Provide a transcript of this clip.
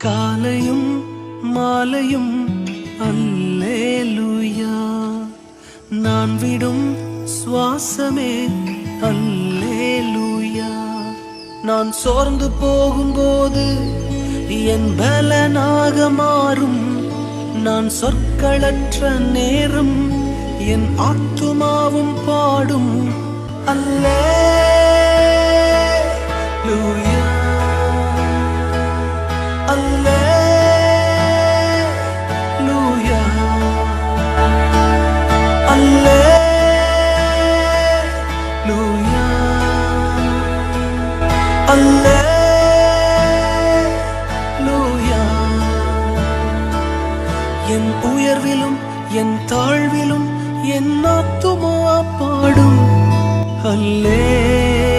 காலையும் மாலையும் அல்லேலூயா, நான் விடும் சுவாசமே அல்லேலூயா. நான் சோர்ந்து போகும்போது என் பலனாக மாறும், நான் சொற்களற்ற நேரம் என் ஆத்துமாவும் பாடும் அல்லேலூயா, அல்லேலூயா, அல்லேலூயா, அல்லேலூயா. என் உயர்விலும் என் தாழ்விலும் என் ஆத்துமா பாடும் அல்லேலூயா.